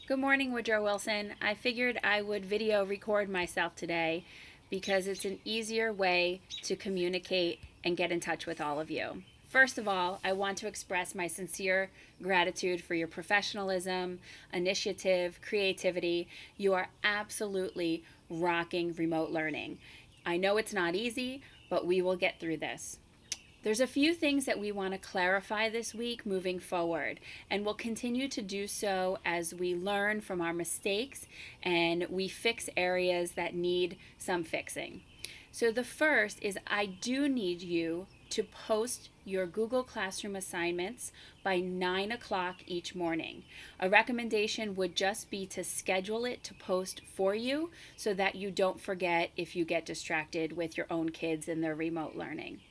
Good morning, Woodrow Wilson. I figured I would video record myself today because it's an easier way to communicate and get in touch with all of you. First of all, I want to express my sincere gratitude for your professionalism, initiative, creativity. You are absolutely rocking remote learning. I know it's not easy, but we will get through this. There's a few things that we want to clarify this week moving forward, and we'll continue to do so as we learn from our mistakes and we fix areas that need some fixing. So the first is I do need you to post your Google Classroom assignments by 9 o'clock each morning. A recommendation would just be to schedule it to post for you so that you don't forget if you get distracted with your own kids and their remote learning.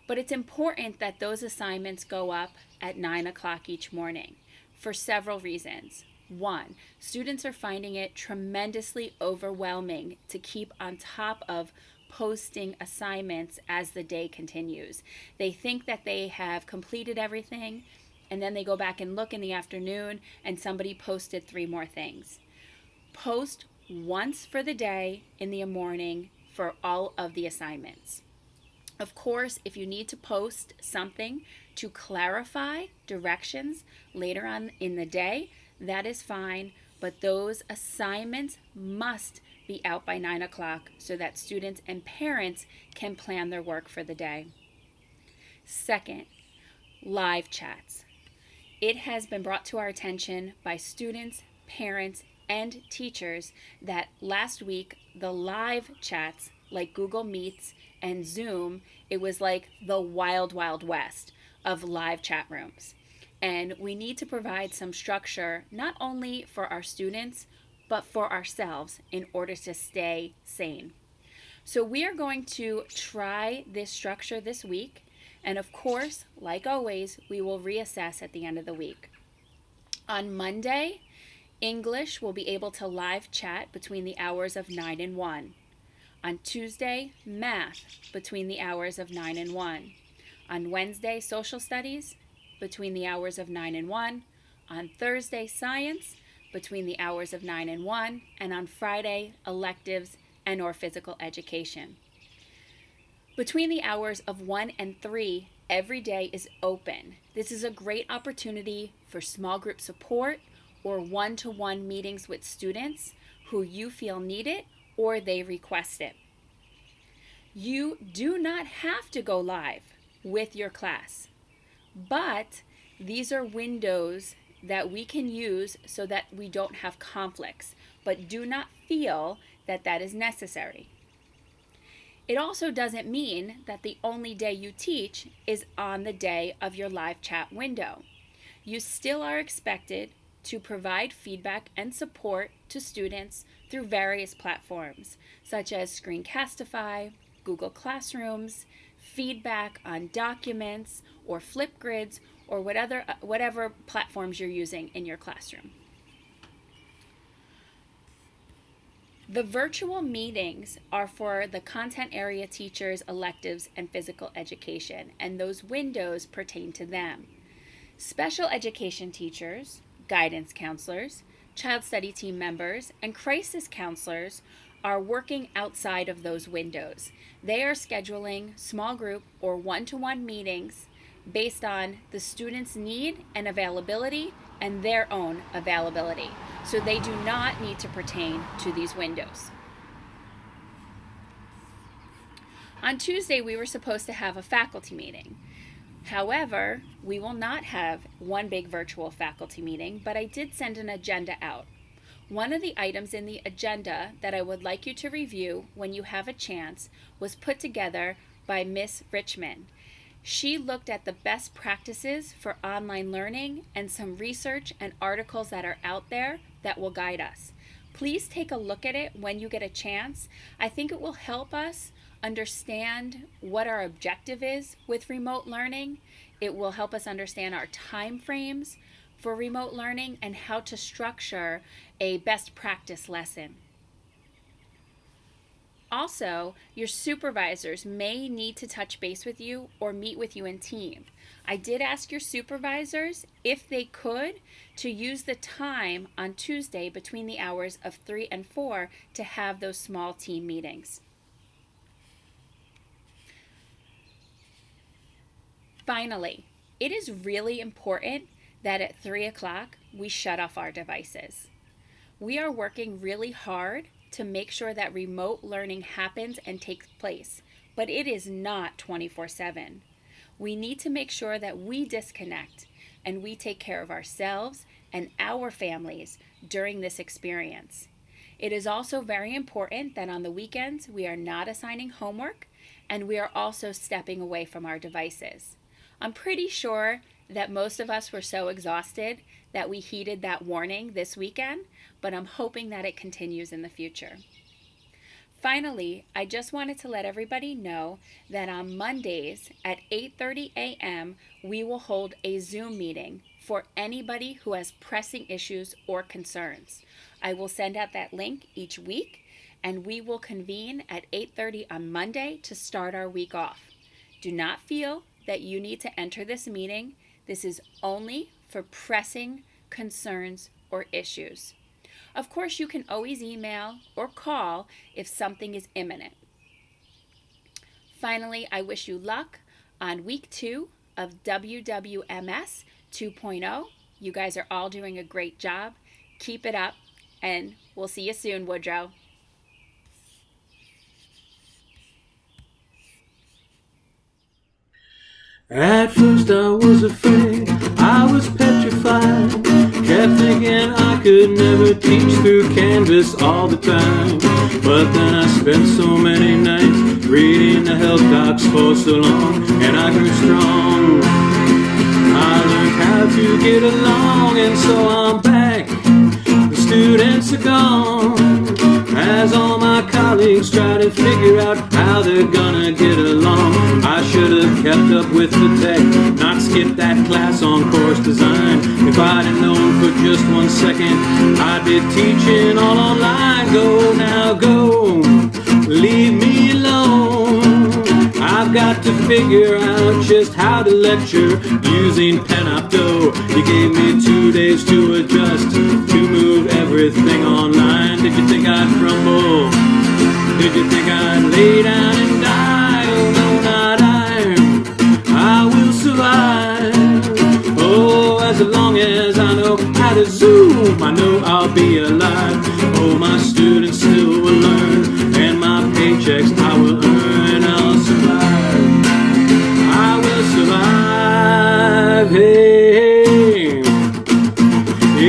But it's important that those assignments go up at 9 o'clock each morning for several reasons. One, students are finding it tremendously overwhelming to keep on top of posting assignments as the day continues. They think that they have completed everything, and then they go back and look in the afternoon and somebody posted 3 more things. Post once for the day in the morning for all of the assignments. Of course, if you need to post something to clarify directions later on in the day, that is fine, but those assignments must be out by 9 o'clock so that students and parents can plan their work for the day. Second, live chats. It has been brought to our attention by students, parents, and teachers that last week the live chats like Google Meets and Zoom, it was like the wild, wild west of live chat rooms. And we need to provide some structure not only for our students, but for ourselves in order to stay sane. So we are going to try this structure this week. And of course, like always, we will reassess at the end of the week. On Monday, English will be able to live chat between the hours of 9 and 1. On Tuesday, math between the hours of 9 and 1. On Wednesday, social studies between the hours of 9 and 1. On Thursday, science between the hours of 9 and 1. And on Friday, electives and or physical education. Between the hours of 1 and 3, every day is open. This is a great opportunity for small group support or one-to-one meetings with students who you feel need it or they request it. You do not have to go live with your class, but these are windows that we can use so that we don't have conflicts, but do not feel that that is necessary. It also doesn't mean that the only day you teach is on the day of your live chat window. You still are expected to provide feedback and support to students through various platforms, such as Screencastify, Google Classrooms, feedback on documents or Flipgrids, or whatever platforms you're using in your classroom. The virtual meetings are for the content area teachers, electives, and physical education, and those windows pertain to them. Special education teachers, guidance counselors, child study team members, and crisis counselors are working outside of those windows. They are scheduling small group or one-to-one meetings based on the student's need and availability and their own availability. So they do not need to pertain to these windows. On Tuesday, we were supposed to have a faculty meeting. However, we will not have one big virtual faculty meeting, but I did send an agenda out. One of the items in the agenda that I would like you to review when you have a chance was put together by Miss Richmond. She looked at the best practices for online learning and some research and articles that are out there that will guide us. Please take a look at it when you get a chance. I think it will help us understand what our objective is with remote learning. It will help us understand our time frames for remote learning and how to structure a best practice lesson. Also, your supervisors may need to touch base with you or meet with you in team. I did ask your supervisors if they could to use the time on Tuesday between the hours of 3 and 4 to have those small team meetings. Finally, it is really important that at 3 o'clock we shut off our devices. We are working really hard to make sure that remote learning happens and takes place, but it is not 24/7. We need to make sure that we disconnect and we take care of ourselves and our families during this experience. It is also very important that on the weekends we are not assigning homework and we are also stepping away from our devices. I'm pretty sure that most of us were so exhausted that we heeded that warning this weekend, but I'm hoping that it continues in the future. Finally, I just wanted to let everybody know that on Mondays at 8:30 a.m. we will hold a Zoom meeting for anybody who has pressing issues or concerns. I will send out that link each week, and we will convene at 8:30 on Monday to start our week off. Do not feel that you need to enter this meeting. This is only for pressing concerns or issues. Of course, you can always email or call if something is imminent. Finally, I wish you luck on week 2 of WWMS 2.0. You guys are all doing a great job. Keep it up, and we'll see you soon, Woodrow. At first I was afraid, I was petrified, kept thinking I could never teach through Canvas all the time. But then I spent so many nights reading the health docs for so long, and I grew strong. I learned how to get along, and so I'm back. The students are gone, as all my colleagues try to figure out how they're gonna get along. I should have kept up with the tech, not skipped that class on course design. If I'd have known for just 1 second, I'd be teaching all online. Go now, go, leave me alone. I've got to figure out just how to lecture using Panopto. You gave me 2 days to adjust, to move everything online. Did you think I'd crumble? Did you think I'd lay down and die? Oh no, not I will survive. Oh, as long as I know how to Zoom, I know I'll be alive. Oh, my students still will learn, and my paychecks I will earn. I'll survive. I will survive. Hey,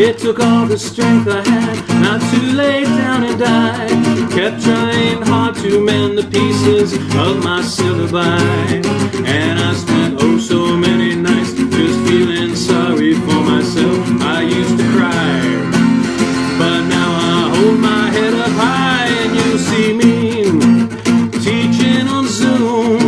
it took all the strength I had not to lay down and die. Kept trying hard to mend the pieces of my syllabi, and I spent oh so many nights just feeling sorry for myself. I used to cry, but now I hold my head up high, and you'll see me teaching on Zoom.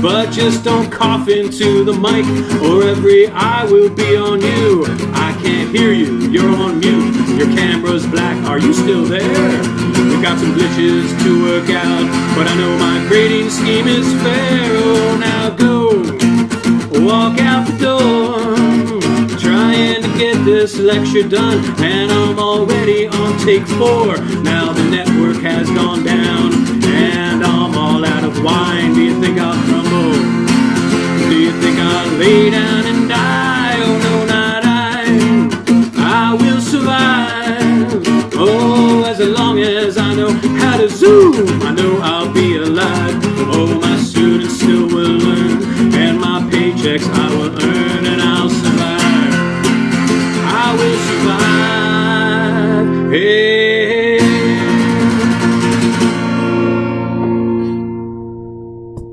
But just don't cough into the mic, or every eye will be on you. I can't hear you, you're on mute. Your camera's black, are you still there? We've got some glitches to work out, but I know my grading scheme is fair. Oh, now go, walk out the door, trying to get this lecture done, and I'm already on take 4. Now the network has gone down, and I'm all out of wine. Do you think I'll crumble? Do you think I'll lay down and die? Oh no, not I will survive. Oh, as long as I know how to Zoom, I know I'll be alive. Oh, my students still will learn, and my paychecks